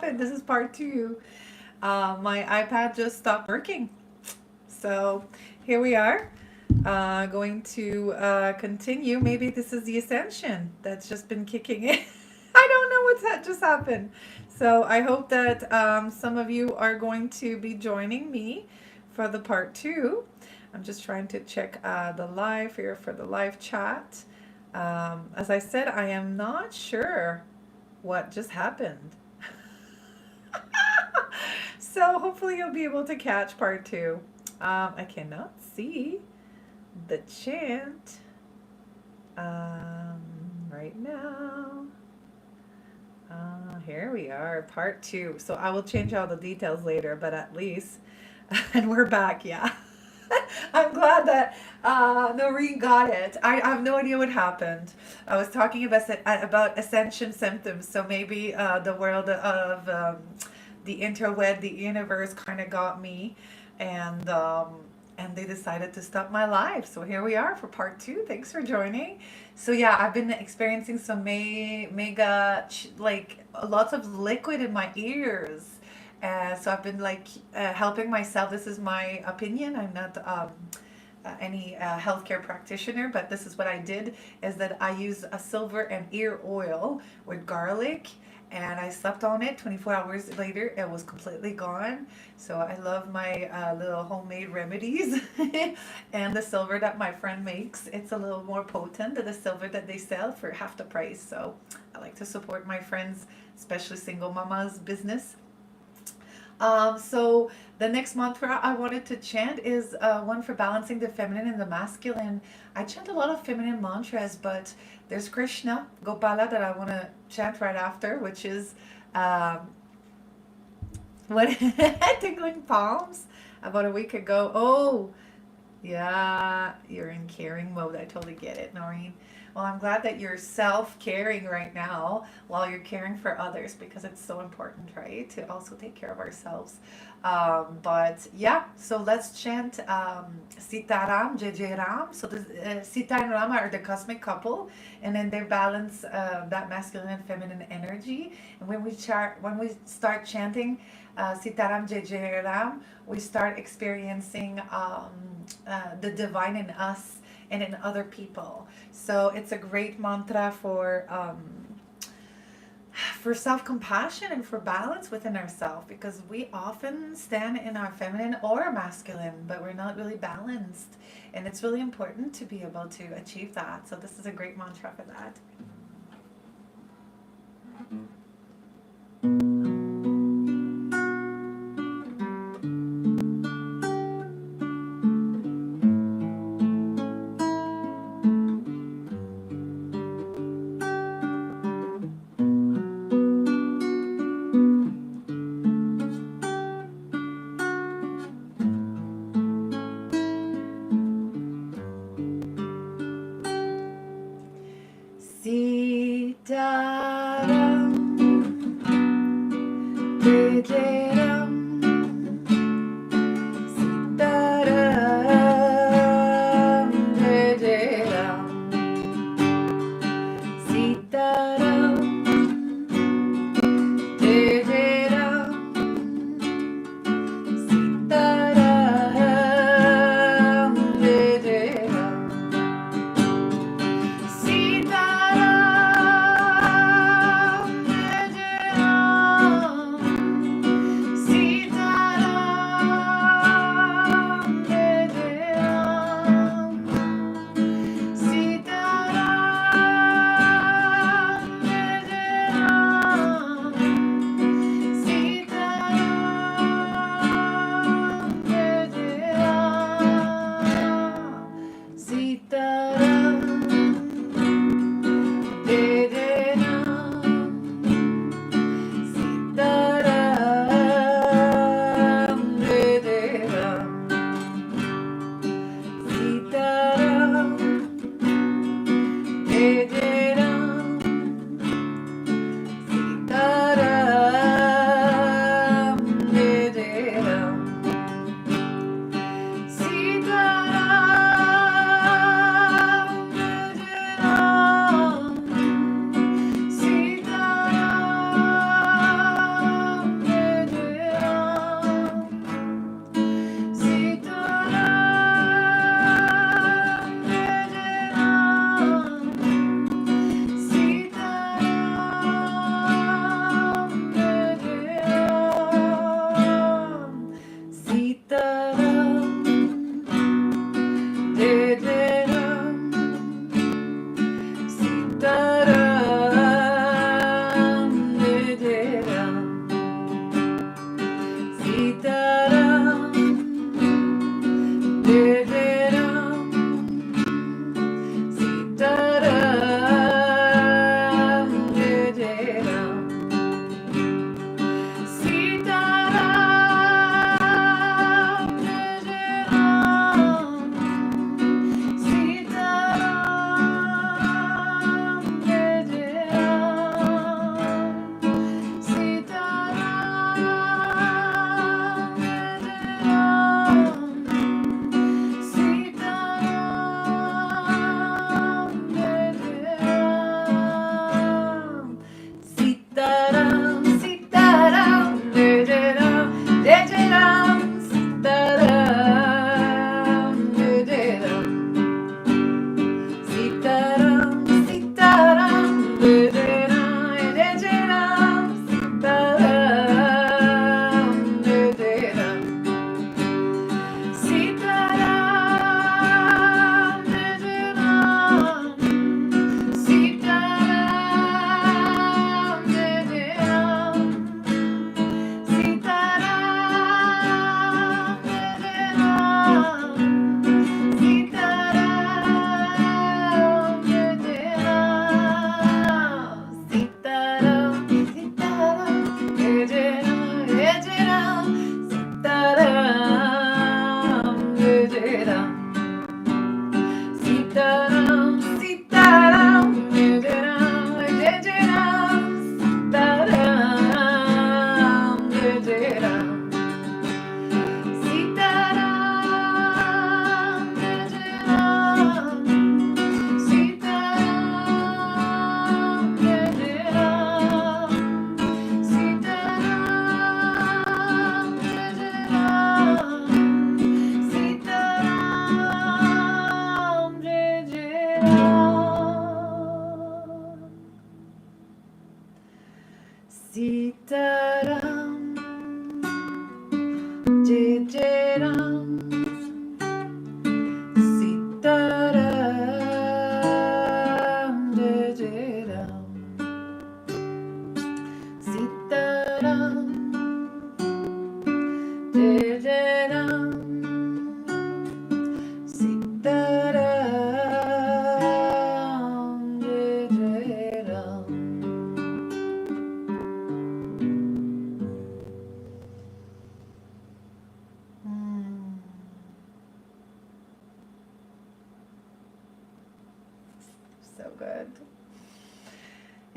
This is part two. My iPad just stopped working. So here we are, going to continue. Maybe this is the ascension that's just been kicking in. I don't know what's just happened. So I hope that some of you are going to be joining me for the part two. I'm just trying to check the live here for the live chat. As I said, I am not sure what just happened. So hopefully you'll be able to catch part two. I cannot see the chant um, right now. Here we are, part two. So I will change all the details later, but at least, and we're back, yeah. I'm glad that Noreen got it. I have no idea what happened. I was talking about ascension symptoms, so maybe the world of the interweb, the universe, kind of got me, and and they decided to stop my life. So here we are for part two. Thanks for joining. So yeah, I've been experiencing some mega like lots of liquid in my ears. So I've been like helping myself. This is my opinion. I'm not any healthcare practitioner, but this is what I did is that I used a silver and ear oil with garlic and I slept on it. 24 hours later, it was completely gone. So I love my little homemade remedies. And the silver that my friend makes, it's a little more potent than the silver that they sell for half the price. So I like to support my friends, especially single mamas business. So the next mantra I wanted to chant is one for balancing the feminine and the masculine. I chant a lot of feminine mantras, but there's Krishna, Gopala that I want to chant right after, which is um, what tickling palms about a week ago. Oh, yeah, you're in caring mode. I totally get it, Noreen. Well, I'm glad that you're self caring right now while you're caring for others because it's so important, right? To also take care of ourselves. But yeah, so let's chant Sita Ram, Jai Ram. So Sita and Rama are the cosmic couple, and then they balance that masculine and feminine energy. And when we start chanting Sita Ram, Jai Ram, we start experiencing the divine in us and in other people. So it's a great mantra for self compassion and for balance within ourselves because we often stand in our feminine or masculine, but we're not really balanced. And it's really important to be able to achieve that. So this is a great mantra for that. Sitaram, Vijayaram, Sitaram, Vijayaram, Sitaram, Vijayaram, Sitaram, Vijayaram. Sitaram, Vijayaram,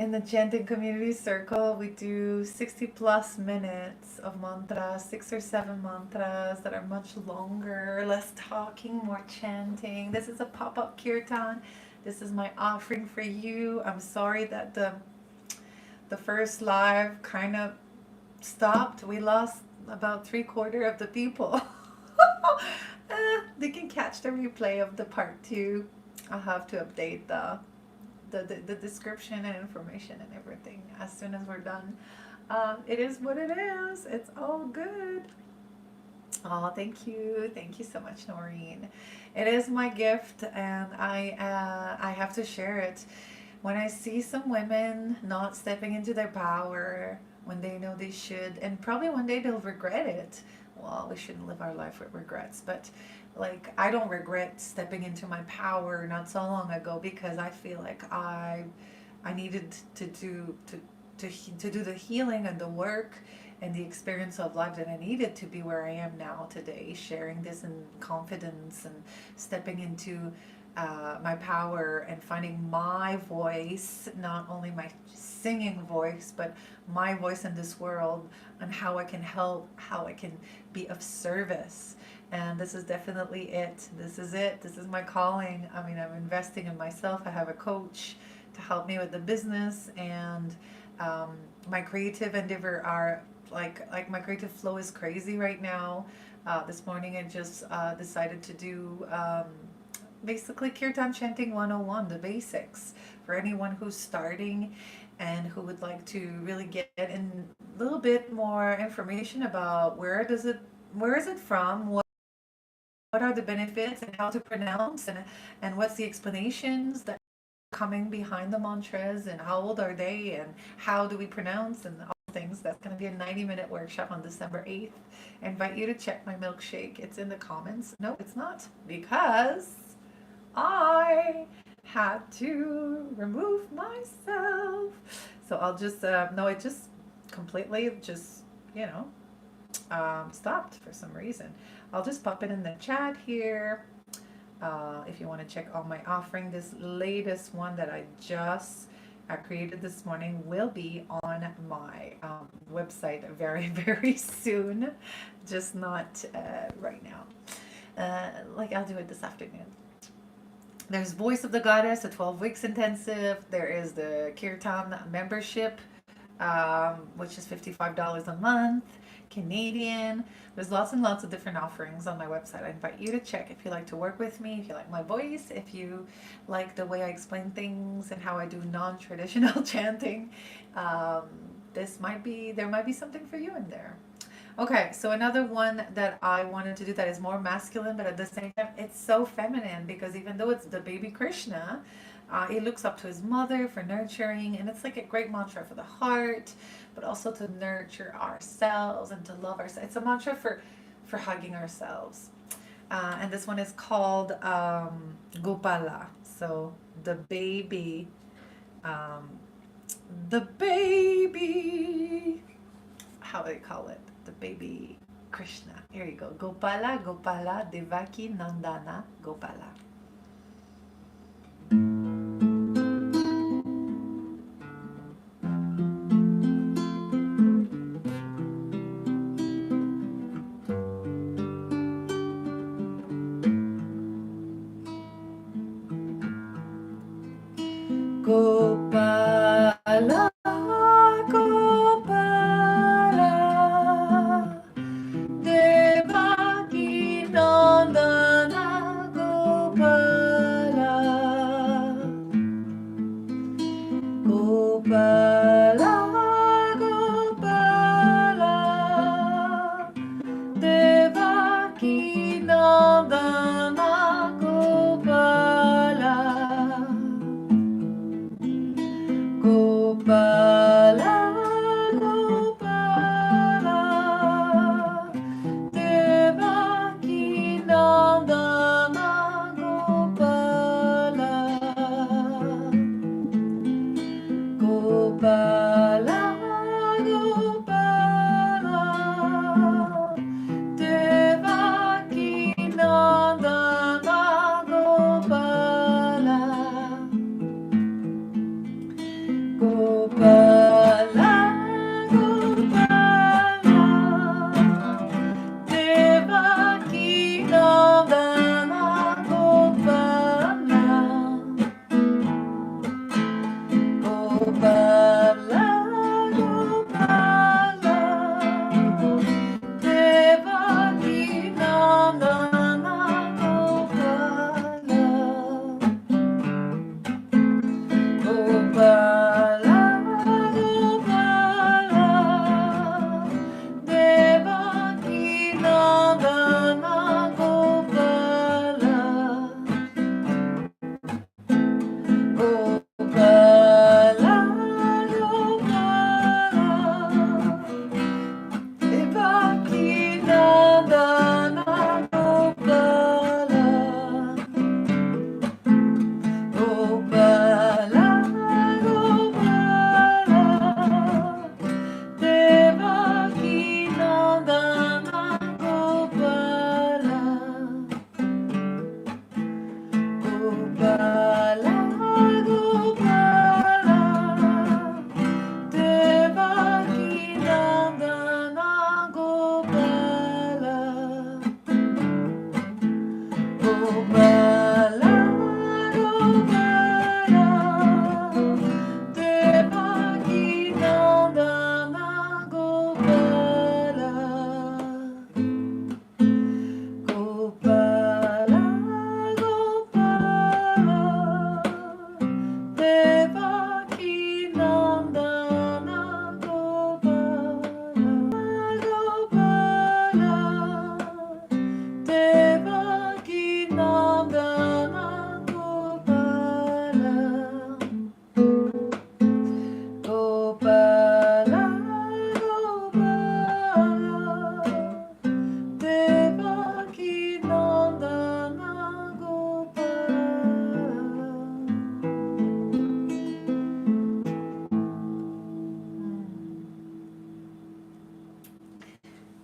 in the chanting community circle, we do 60 plus minutes of mantras, 6 or 7 mantras that are much longer, less talking, more chanting. This is a pop-up kirtan. This is my offering for you. I'm sorry that the first live kind of stopped. We lost about three-quarter of the people. They can catch the replay of the part two. I'll have to update the description and information and everything as soon as we're done. It is what it is. It's all good. Oh, thank you so much, Noreen. It is my gift, and I have to share it. When I see some women not stepping into their power when they know they should, and probably one day they'll regret it. Well, we shouldn't live our life with regrets, but like I don't regret stepping into my power not so long ago because I feel like I needed to do the healing and the work and the experience of life that I needed to be where I am now today, sharing this in confidence and stepping into my power and finding my voice, not only my singing voice, but my voice in this world and how I can help, how I can be of service. And this is definitely it. This is it. This is my calling. I mean, I'm investing in myself. I have a coach to help me with the business, and my creative endeavor are like my creative flow is crazy right now. This morning I just decided to do basically Kirtan Chanting 101, the basics, for anyone who's starting and who would like to really get in a little bit more information about where is it from, what are the benefits and how to pronounce, and what's the explanations that are coming behind the mantras, and how old are they, and how do we pronounce, and all things. That's going to be a 90-minute workshop on December 8th. I invite you to check my milkshake. It's in the comments. No, it's not, because I had to remove myself. So I'll just, no, it just completely just, you know, stopped for some reason. I'll just pop it in the chat here. If you want to check all my offering, this latest one that I just created this morning will be on my website very, very soon. Just not right now. Like I'll do it this afternoon. There's Voice of the Goddess, a 12 weeks intensive. There is the Kirtan membership, which is $55 a month, Canadian. There's lots and lots of different offerings on my website. I invite you to check if you like to work with me, if you like my voice, if you like the way I explain things and how I do non-traditional chanting. There might be something for you in there. Okay, so another one that I wanted to do that is more masculine, but at the same time, it's so feminine, because even though it's the baby Krishna, he looks up to his mother for nurturing, and it's like a great mantra for the heart, but also to nurture ourselves and to love ourselves. It's a mantra for hugging ourselves. And this one is called Gopala. So um, the baby, how do they call it? The baby Krishna. Here you go. Gopala, Gopala, Devaki, Nandana, Gopala. Gopala, Gopala, Devaki Nandana Gopala.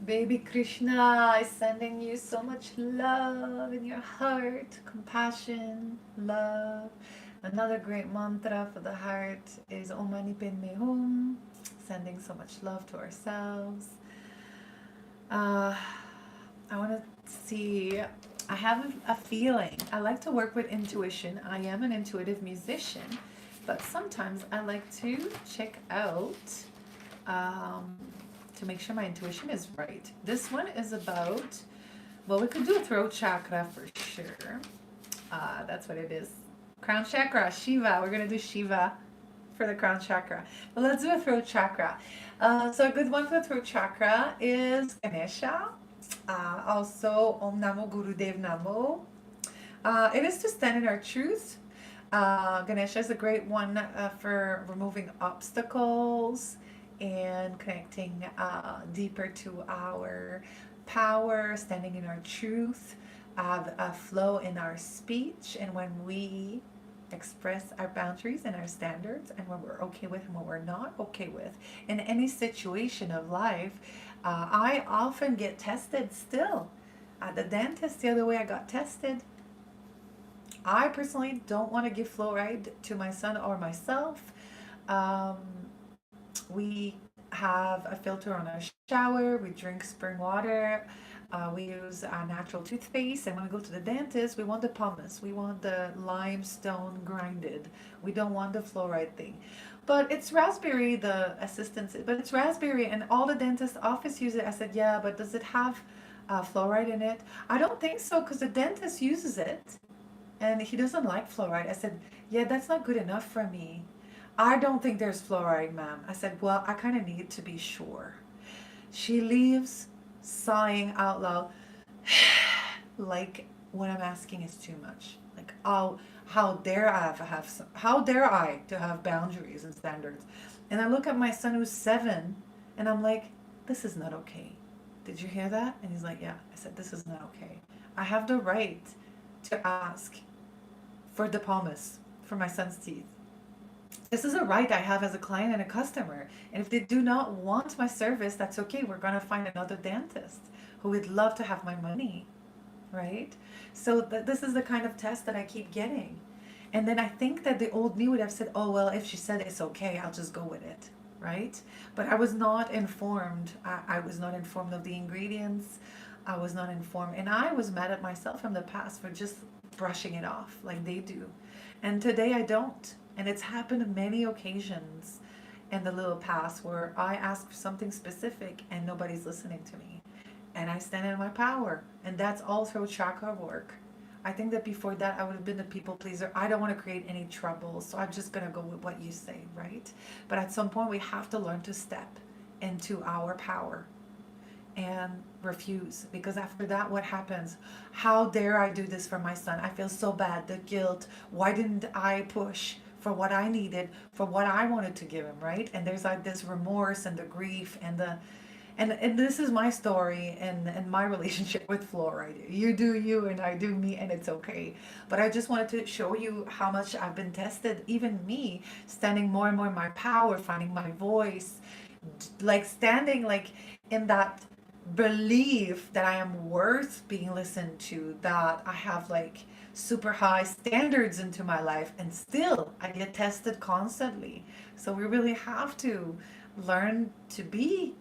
Baby Krishna is sending you so much love in your heart, compassion, love. Another great mantra for the heart is Om Mani Padme Hum, sending so much love to ourselves. Uh, I want to see, I have a feeling. I like to work with intuition. I am an intuitive musician, but sometimes I like to check out um, to make sure my intuition is right. This one is about, well, we could do a throat chakra for sure. That's what it is. Crown chakra, Shiva. We're going to do Shiva for the crown chakra. But let's do a throat chakra. So a good one for the throat chakra is Ganesha. Also, Om Namo Gurudev Namo. It is to stand in our truth. Ganesha is a great one for removing obstacles and connecting deeper to our power, standing in our truth, a flow in our speech, and when we express our boundaries and our standards, and when we're okay with and when we're not okay with in any situation of life. I often get tested still. At the dentist the other way, I got tested. I personally don't want to give fluoride to my son or myself. Um, we have a filter on our shower. We drink spring water. We use a natural toothpaste. And when we go to the dentist, we want the pumice. We want the limestone grinded. We don't want the fluoride thing. But it's raspberry, the assistance, but it's raspberry, and all the dentist office use it. I said, yeah, but does it have fluoride in it? I don't think so, because the dentist uses it and he doesn't like fluoride. I said, yeah, that's not good enough for me. I don't think there's fluoride, ma'am. I said, well, I kind of need to be sure. She leaves sighing out loud, like what I'm asking is too much. Like, oh, how dare I how dare I to have boundaries and standards? And I look at my son who's 7, and I'm like, this is not okay. Did you hear that? And he's like, yeah. I said, this is not okay. I have the right to ask for the pumice for my son's teeth. This is a right I have as a client and a customer. And if they do not want my service, that's okay. We're going to find another dentist who would love to have my money, right? So this is the kind of test that I keep getting. And then I think that the old me would have said, oh, well, if she said it's okay, I'll just go with it, right? But I was not informed. I was not informed of the ingredients. I was not informed. And I was mad at myself from the past for just brushing it off like they do. And today I don't. And it's happened many occasions in the little past where I ask for something specific and nobody's listening to me. And I stand in my power. And that's all through chakra work. I think that before that I would have been a people pleaser. I don't want to create any trouble, so I'm just going to go with what you say, right? But at some point we have to learn to step into our power and refuse, because after that, what happens? How dare I do this for my son? I feel so bad, the guilt. Why didn't I push for what I needed, for what I wanted to give him, right? And there's like this remorse and the grief and the and this is my story and my relationship with fluoride. You do you and I do me, and it's okay. But I just wanted to show you how much I've been tested, even me standing more and more in my power, finding my voice, like standing like in that believe that I am worth being listened to, that I have like super high standards into my life, and still I get tested constantly. So we really have to learn to be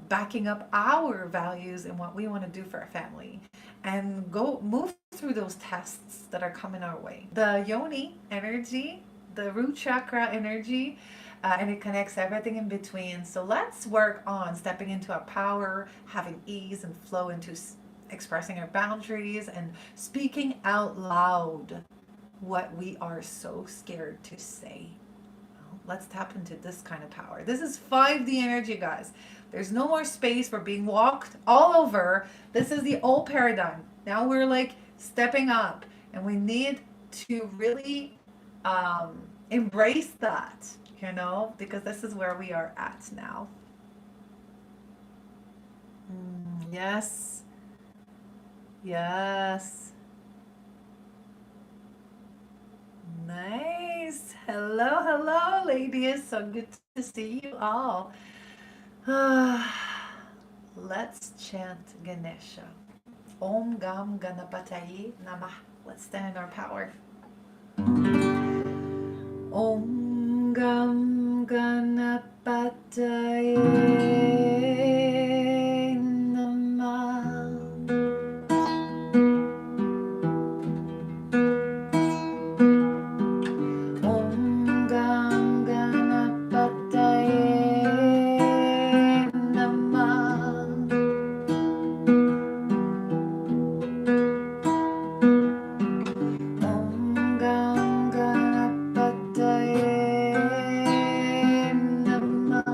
backing up our values and what we want to do for our family, and go move through those tests that are coming our way. The yoni energy, the root chakra energy, and it connects everything in between. So let's work on stepping into our power, having ease and flow into expressing our boundaries and speaking out loud what we are so scared to say. Well, let's tap into this kind of power. This is 5D energy, guys. There's no more space for being walked all over. This is the old paradigm. Now we're like stepping up, and we need to really embrace that, because this is where we are at now. Yes. Yes. Nice. Hello, hello, ladies. So good to see you all. Let let's chant Ganesha. Om Gam Ganapataye Namah. Let's stand in our power. Om Gam Ganapataye Namah. Om Gam Ganapataye Namah. Om Gam Ganapataye Namah.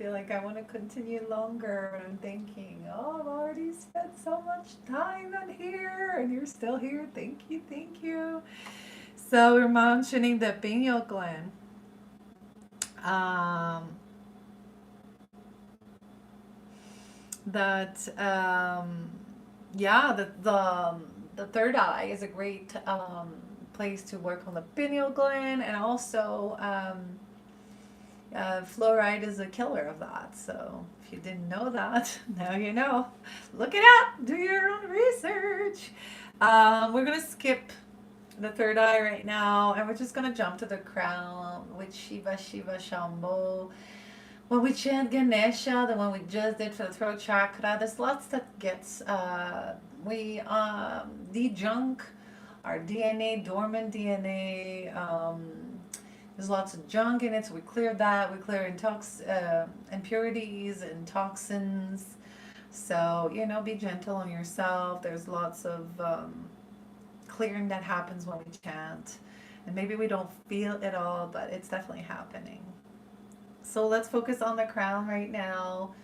feel like I want to continue longer, but I'm thinking, oh, I've already spent so much time on here, and you're still here. Thank you, thank you. So we're mentioning the pineal gland. Um, that yeah, the third eye is a great place to work on the pineal gland, and also fluoride is a killer of that. So if you didn't know that, now you know. Look it up. Do your own research. We're gonna skip the third eye right now, and we're just gonna jump to the crown with Shiva, Shiva, Shambho. When we chant Ganesha, the one we just did for the throat chakra, there's lots that gets, we de-junk our DNA, dormant DNA. There's lots of junk in it, so we clear that. We clear impurities and toxins. So, be gentle on yourself. There's lots of clearing that happens when we chant. And maybe we don't feel it all, but it's definitely happening. So let's focus on the crown right now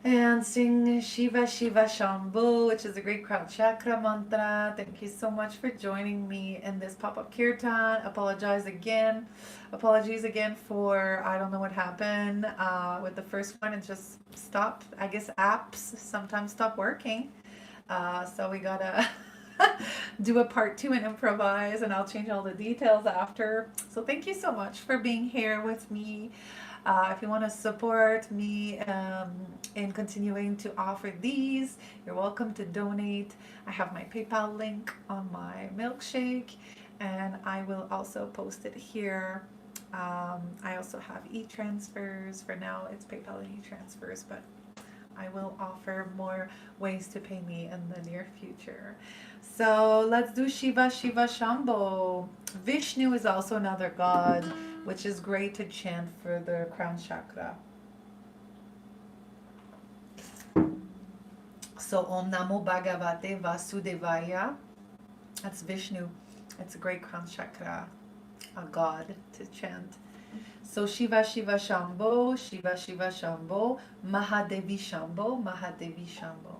and sing Shiva Shiva Shambho, which is a great crown chakra mantra. Thank you so much for joining me in this pop-up kirtan. Apologies again for, I don't know what happened with the first one. It just stopped. I guess apps sometimes stop working. So we gotta do a part 2 and improvise, and I'll change all the details after. So thank you so much for being here with me. If you want to support me in continuing to offer these, you're welcome to donate. I have my PayPal link on my milkshake, and I will also post it here. I also have e-transfers. For now, it's PayPal and e-transfers, but I will offer more ways to pay me in the near future. So let's do Shiva Shiva Shambho. Vishnu is also another god, which is great to chant for the crown chakra. So Om Namo Bhagavate Vasudevaya. That's Vishnu. It's a great crown chakra, a god to chant. So Shiva Shiva Shambho, Shiva Shiva Shambho, Mahadevi Shambho, Mahadevi Shambho.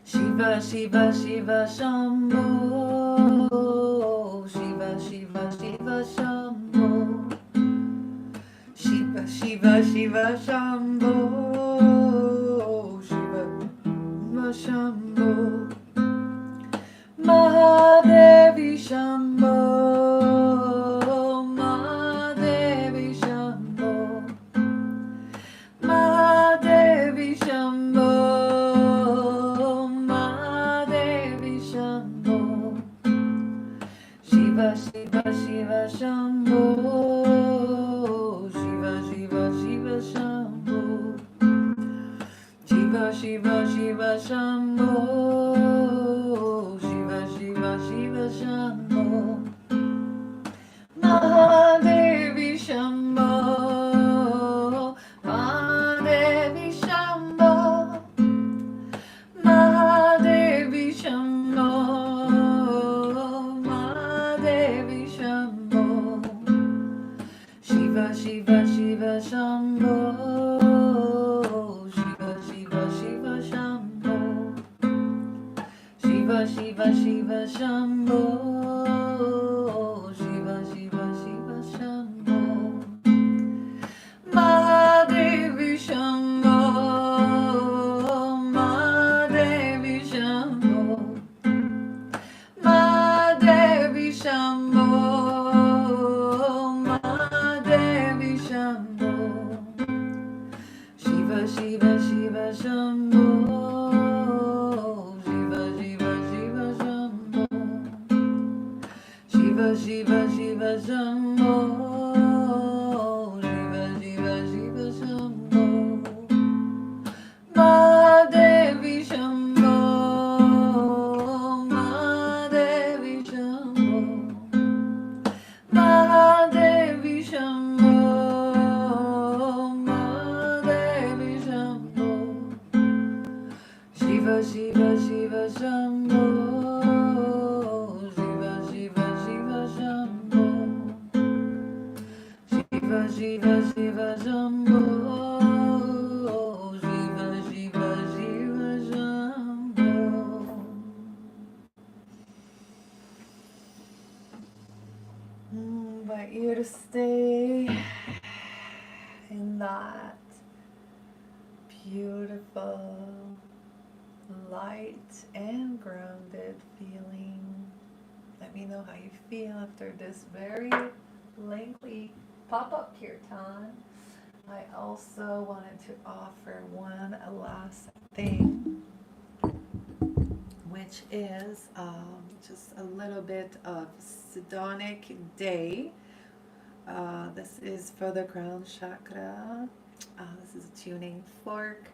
Shiva Shiva Shiva Shambho, Shiva Shiva Shiva Shambho, Shiva Shiva Shiva Shambho, Shiva Shambho, Mahadevi Shambho, Mahadevi Shambho, Mahadevi Shambho, Mahadevi Shambho, Shiva Shiva Shiva Shambho, Shiva Shiva Shiva Shambho, Shiva Shiva Shiva Shambho, Shiva Shiva Shiva Shambho, Mahadevi Shambho, Mahadevi Shambho, Mahadevi Shambho, Mahadevi Shambho, Shiva Shiva Shiva Shambho, Shiva Shiva Shiva Shambho, Shiva Shiva Shiva Shambho, Shiva Shiva Shiva Shambho, Mahadevi Shambho, Mahadevi Shambho, Mahadevi Shambho, Mahadevi Shambho, Shiva Shiva Shiva Shambho, Shiva Shiva Shiva Shambho, Shiva Shiva Shiva Shambho, Shiva Shiva Shiva Shambho, Mahadevi Shambho, Mahadevi Shambho, Mahadevi Shambho, Mahadevi Shambho, Shiva Shiva Shiva Shambho, invite you to stay in that beautiful, light and grounded feeling. Let me know how you feel after this very lengthy pop-up kirtan. I also wanted to offer one last thing, which is just a little bit of Sidonic Day. This is for the crown chakra. This is a tuning fork.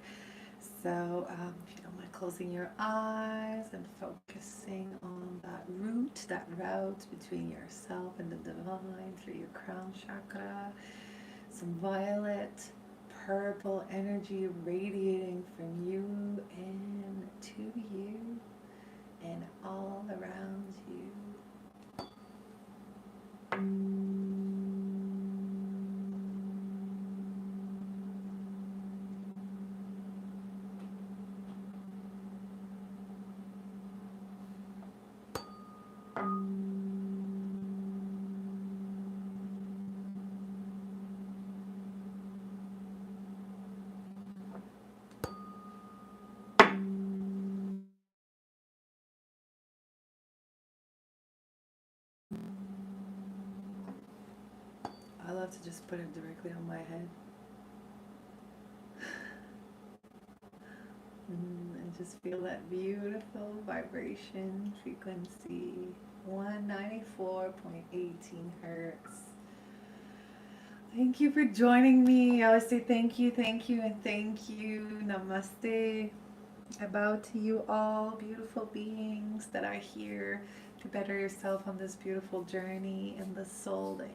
So if you don't mind closing your eyes and focusing on that route between yourself and the divine through your crown chakra. Some violet, purple energy radiating from you and to you and all around you. I love to just put it directly on my head. And just feel that beautiful vibration frequency, 194.18 hertz. Thank you for joining me. I always say thank you, and thank you. Namaste. I bow to you all, beautiful beings that are here to better yourself on this beautiful journey and the soul that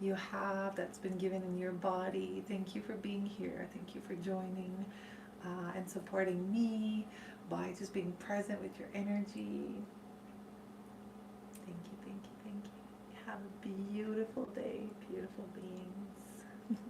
you have that's been given in your body. Thank you for being here. Thank you for joining and supporting me by just being present with your energy. Thank you, thank you, thank you. Have a beautiful day, beautiful beings.